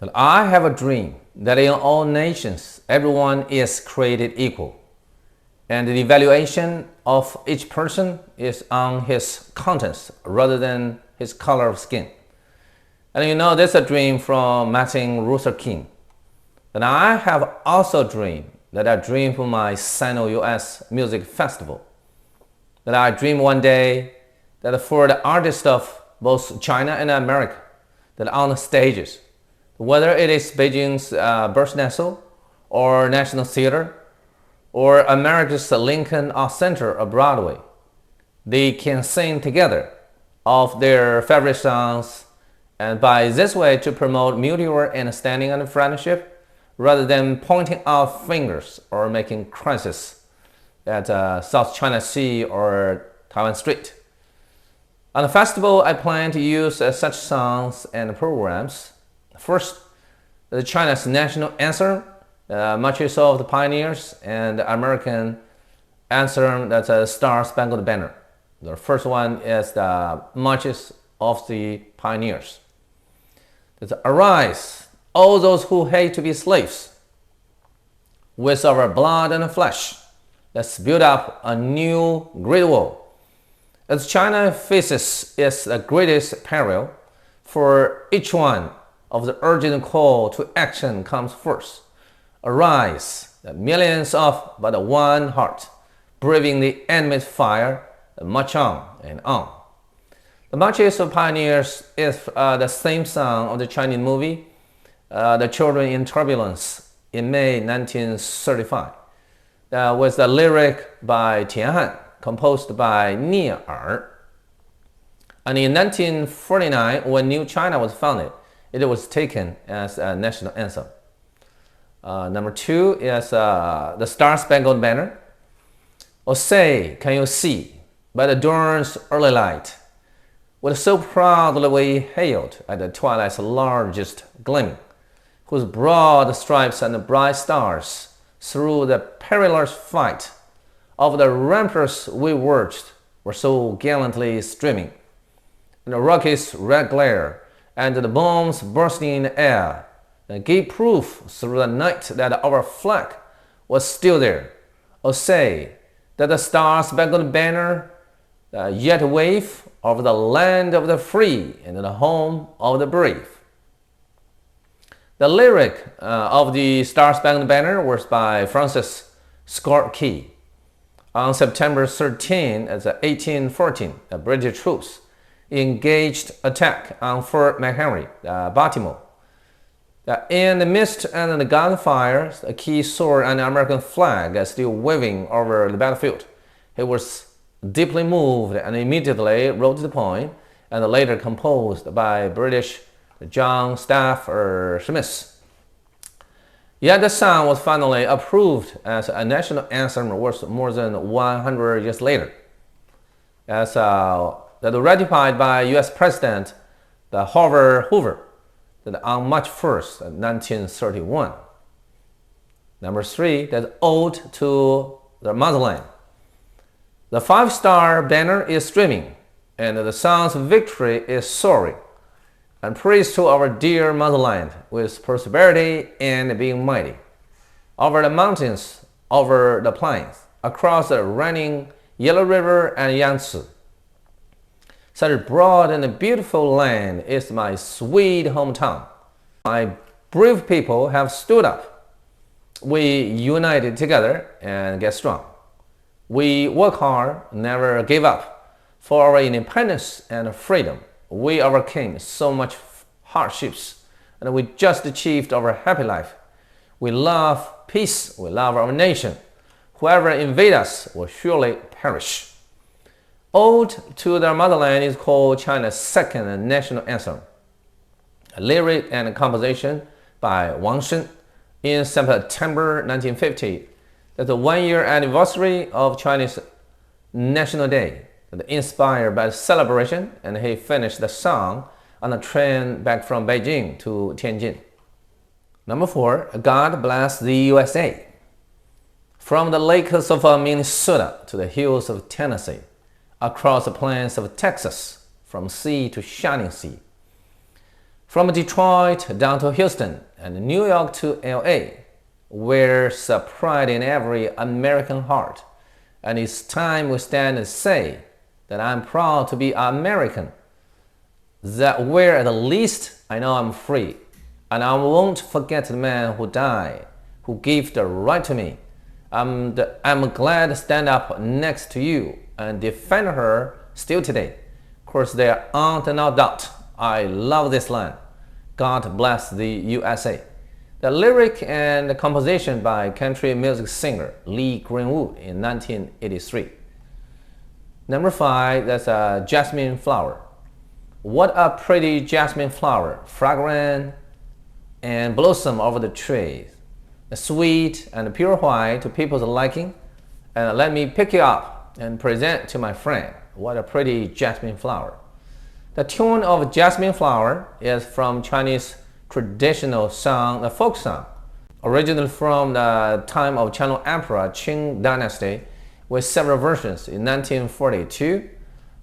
But I have a dream that in all nations everyone is created equal, and the evaluation of each person is on his contents rather than his color of skin. And you know, this is a dream from Martin Luther King. And I have also dreamed that I dream for my Sino-U.S. music festival. That I dream one day that for the artists of both China and America, that on the stages, whether it is Beijing's Bird Nests or National Theater or America's Lincoln Arts Center or Broadway, they can sing together of their favorite songs, and by this way to promote mutual understanding and friendship rather than pointing out fingers or making crises at South China Sea or Taiwan Strait. On the festival, I plan to use such songs and programs. First, China's national anthem, Marches of the Pioneers, and the American anthem, that's a StarSpangled Banner. The first one is the Marches of the Pioneers. It's Arise, all those who hate to be slaves. With our blood and flesh, let's build up a new great wall. As China faces its greatest peril, for each one of the urgent call to action comes first. Arise, the millions of but one heart, braving the enemy's fire, march on and on. The Marches of Pioneers is the same song of the Chinese movie, The Children in Turbulence, in May 1935, with the lyric by Tian Han, composed by Nie Er. And in 1949, when New China was founded, it was taken as a national anthem. Number two is the StarSpangled Banner. Oh, say, can you see, by the dawn's early light, what so proudly we hailed at the twilight's largest gleaming, whose broad stripes and bright stars through the perilous fight of the ramparts we watched were so gallantly streaming, and the rocket's red glare and the bombs bursting in the air gave proof through the night that our flag was still there. Oh, say that the StarSpangled Banner yet wave over the land of the free and the home of the brave. The lyric of the StarSpangled Banner was by Francis Scott Key. On September 13, 1814, the British troops engaged attack on Fort McHenry, Baltimore. In the mist and the gunfire, a Key sword and the American flag still waving over the battlefield. He was deeply moved and immediately wrote the poem, and later composed by British John Stafford Smith. Yet the song was finally approved as a national anthem more than 100 years later, as that ratified by U.S. President Hoover on March 1st, 1931. Number three, that ode to the motherland. The five-star banner is streaming, and the song's victory is soaring, and praise to our dear motherland with prosperity and being mighty. Over the mountains, over the plains, across the running Yellow River and Yangtze. Such a broad and beautiful land is my sweet hometown. My brave people have stood up. We united together and get strong. We work hard, never give up. For our independence and freedom, we overcame so much hardships, and we just achieved our happy life. We love peace, we love our nation. Whoever invade us will surely perish. Ode to the Motherland is called China's second national anthem. A lyric and composition by Wang Shen in September 1950. That's the one-year anniversary of Chinese National Day, inspired by the celebration, and he finished the song on a train back from Beijing to Tianjin. Number four, God Bless the USA. From the lakes of Minnesota to the hills of Tennessee, across the plains of Texas, from sea to shining sea. From Detroit down to Houston and New York to LA, wears pride in every American heart. And it's time we stand and say that I'm proud to be American, that where at least I know I'm free, and I won't forget the man who died, who gave the right to me. I'm glad to stand up next to you and defend her still today. Of course, there aren't no doubt. I love this land. God bless the USA. The lyric and the composition by country music singer Lee Greenwood in 1983. Number 5, that's a jasmine flower. What a pretty jasmine flower, fragrant and blossom over the trees. Sweet and pure white to people's liking. And let me pick you up and present to my friend. What a pretty jasmine flower. The tune of Jasmine Flower is from Chinese traditional song, the folk song, originally from the time of China Emperor Qing Dynasty, with several versions. In 1942,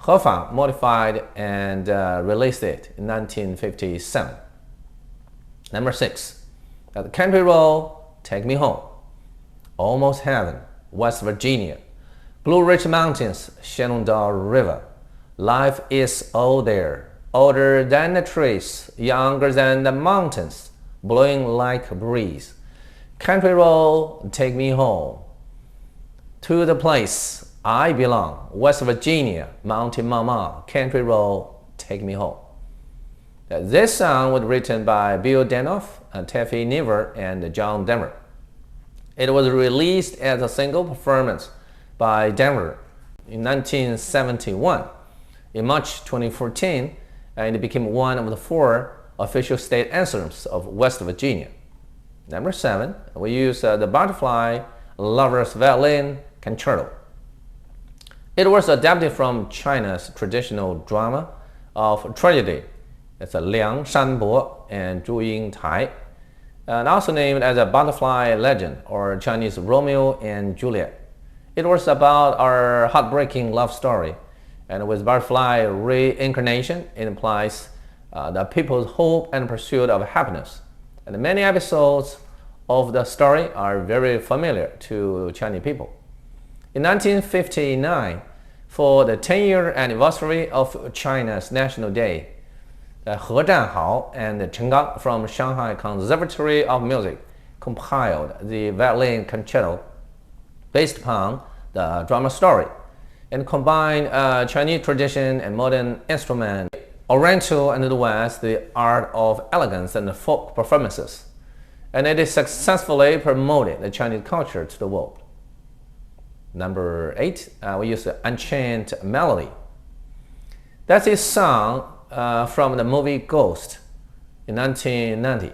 Hefang modified and released it in 1957. Number 6, the country road, Take Me Home. Almost Heaven, West Virginia. Blue Ridge Mountains, Shenandoah River. Life is old there, older than the trees, younger than the mountains, blowing like a breeze. Country road, take me home to the place I belong, West Virginia, Mountain Mama. Country road, take me home. This song was written by Bill Danoff, Taffy Never, and John Denver. It was released as a single performance by Denver in 1971. In March 2014, and it became one of the 4 official state anthems of West Virginia. Number 7, we use the Butterfly Lover's Violin Concerto. It was adapted from China's traditional drama of tragedy. It's Liang Shanbo and Zhu Yingtai, and also named as a Butterfly Legend or Chinese Romeo and Juliet. It was about our heartbreaking love story. And with butterfly reincarnation, it implies the people's hope and pursuit of happiness. And many episodes of the story are very familiar to Chinese people. In 1959, for the 10-year anniversary of China's National Day, He Zhanhao and Chen Gang from Shanghai Conservatory of Music compiled the violin concerto based upon the drama story, and combine Chinese tradition and modern instrument, Oriental and the West, the art of elegance and folk performances. And it is successfully promoted the Chinese culture to the world. Number 8, we use the Unchained Melody. That's a song from the movie Ghost in 1990.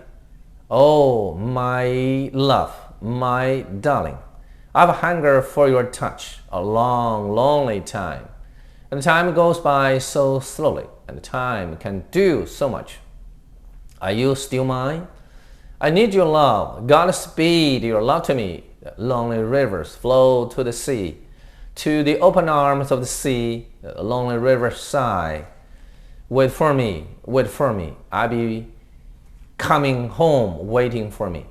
Oh, my love, my darling, I've hungered for your touch a long, lonely time. And time goes by so slowly, and time can do so much. Are you still mine? I need your love. God speed your love to me. The lonely rivers flow to the sea. To the open arms of the sea, the lonely rivers sigh. Wait for me, I'll be coming home waiting for me.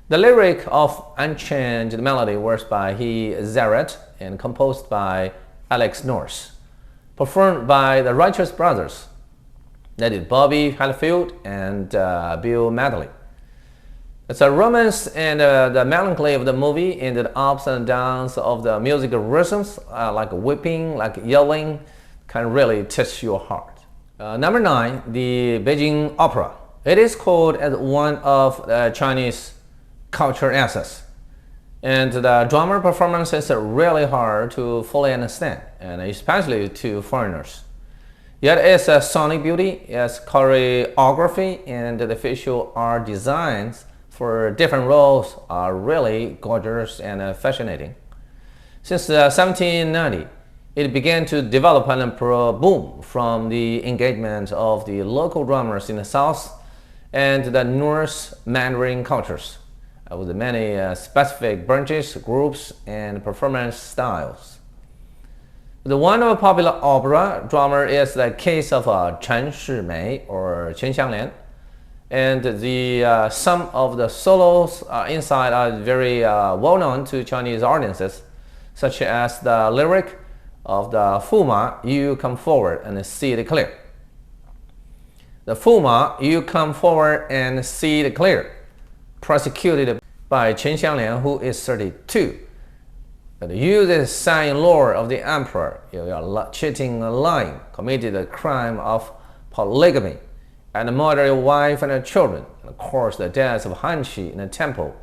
The lyric of Unchained Melody was by He Zaret and composed by Alex North, performed by the Righteous Brothers, that is Bobby Hatfield and Bill Medley. It's a romance and the melancholy of the movie and the ups and downs of the musical rhythms, like whipping, like yelling, can really touch your heart. Number 9, the Beijing Opera. It is called as one of the Chinese culture assets, and the drama performances are really hard to fully understand, and especially to foreigners. Yet its sonic beauty, its choreography, and the visual art designs for different roles are really gorgeous and fascinating. Since 1790, it began to develop and boom from the engagement of the local drummers in the South and the North Mandarin cultures, with many specific branches, groups, and performance styles. The one of a popular opera drama is the case of Chen Shimei or Chen Xianglian. And some of the solos inside are very well known to Chinese audiences, such as the lyric of the Fuma, you come forward and see it clear. The Fuma, you come forward and see it clear, prosecuted by Chen Xianglian, who is 32. But you, the son-in-law of the emperor, you are cheating and lying, committed a crime of polygamy, and murdered your wife and your children, and of course the death of Han Qi in the temple.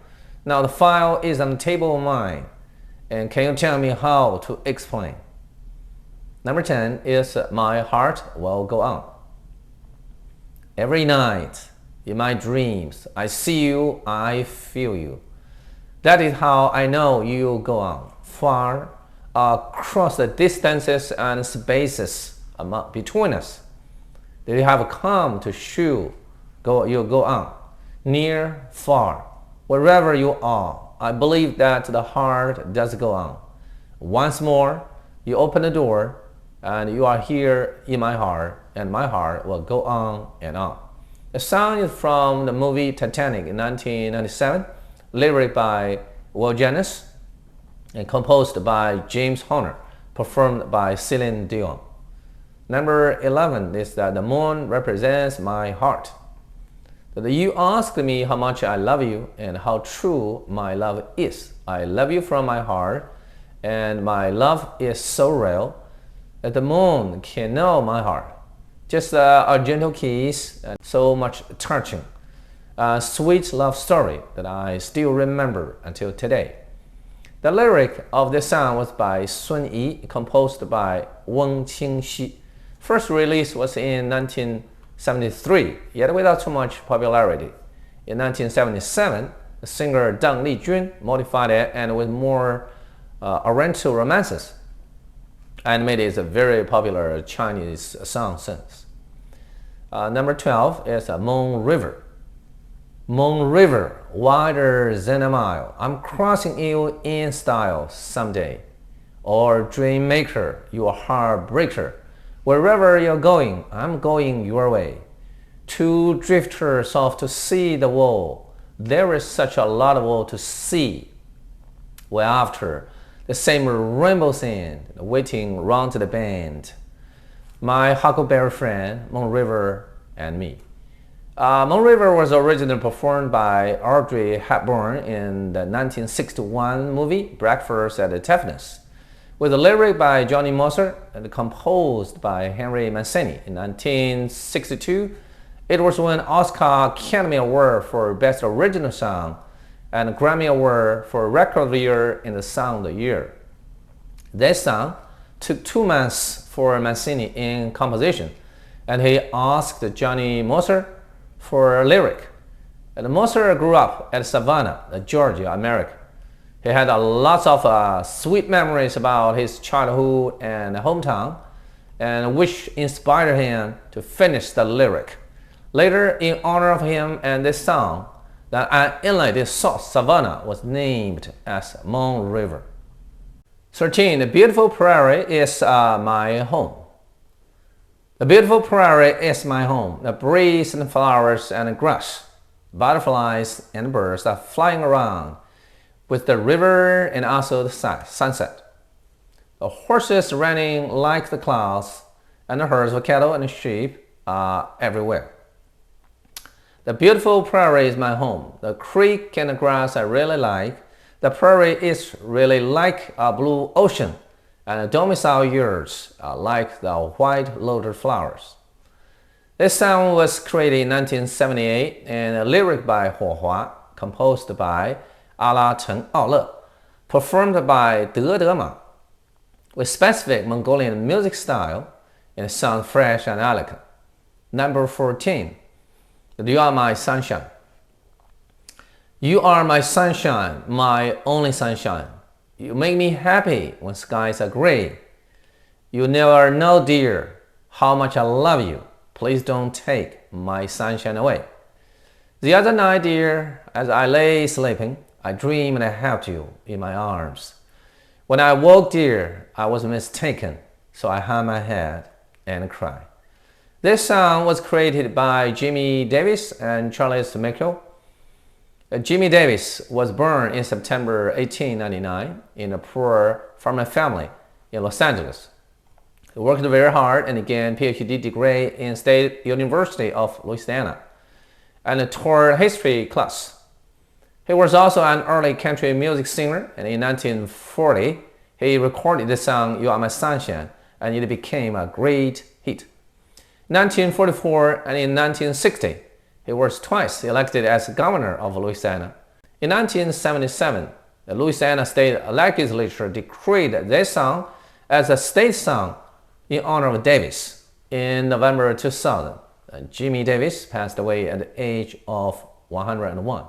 Now the file is on the table of mine, and can you tell me how to explain? Number 10 is my heart will go on. Every night in my dreams, I see you, I feel you. That is how I know you go on, far across the distances and spaces between us. That you have come to you go on, near, far, wherever you are. I believe that the heart does go on. Once more, you open the door, and you are here in my heart, and my heart will go on and on. The song is from the movie Titanic in 1997, lyric by Will Janis, and composed by James Horner, performed by Celine Dion. Number 11 is that the moon represents my heart. That you asked me how much I love you and how true my love is. I love you from my heart, and my love is so real that the moon can know my heart. Just a gentle kiss and so much touching. A sweet love story that I still remember until today. The lyric of this song was by Sun Yi, composed by Weng Qingxi. First release was in 1973, yet without too much popularity. In 1977, the singer Deng Lijun modified it and with more Oriental romances, and made it a very popular Chinese song since. Number 12 is Mong River. Mong River, wider than a mile. I'm crossing you in style someday. Or dream maker, you a heartbreaker. Wherever you're going, I'm going your way. Two drifters off to see the world. There is such a lot of world to see. We're after the same rainbow sand, waiting round to the bend. My huckleberry friend, Mong River, and me. Mong River was originally performed by Audrey Hepburn in the 1961 movie Breakfast at Tiffany's, with a lyric by Johnny Mercer and composed by Henry Mancini. In 1962, it was won Oscar Academy Award for Best Original Song and Grammy Award for Record of the Year in the Song of the Year. This song took 2 months for Mancini in composition, and he asked Johnny Mercer for a lyric. And Mercer grew up at Savannah, Georgia, America. He had lots of sweet memories about his childhood and hometown, and which inspired him to finish the lyric. Later, in honor of him and this song, an inlet in South Savannah was named as Mong River. 13. The beautiful prairie is my home. The beautiful prairie is my home. The breeze and flowers and grass, butterflies and birds are flying around, with the river and also the sunset. The horses running like the clouds, and the herds of cattle and sheep are everywhere. The beautiful prairie is my home. The creek and the grass I really like. The prairie is really like a blue ocean, and the domicile years are like the white lotus flowers. This song was created in 1978 and a lyric by Huohua, composed by Ala Chen Aole, performed by De Dema, with specific Mongolian music style and sound fresh and elegant. Number 14. You are my sunshine. You are my sunshine, my only sunshine. You make me happy when skies are gray. You never know, dear, how much I love you. Please don't take my sunshine away. The other night, dear, as I lay sleeping, I dreamed I held you in my arms. When I woke, dear, I was mistaken. so I hung my head and cried. This song was created by Jimmy Davis and Charles Michael. Jimmy Davis was born in September 1899 in a poor farming family in Los Angeles. He worked very hard and gained a PhD degree in State University of Louisiana and taught history class. He was also an early country music singer, and in 1940, he recorded the song "You Are My Sunshine," and it became a great hit. In 1944 and in 1960, he was twice elected as governor of Louisiana. In 1977, the Louisiana State Legislature decreed this song as a state song in honor of Davis. In November 2000, Jimmy Davis passed away at the age of 101.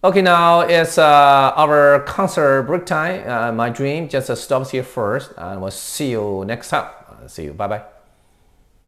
Okay, now it's our concert break time. My dream just stops here first, and we'll see you next time. See you. Bye-bye.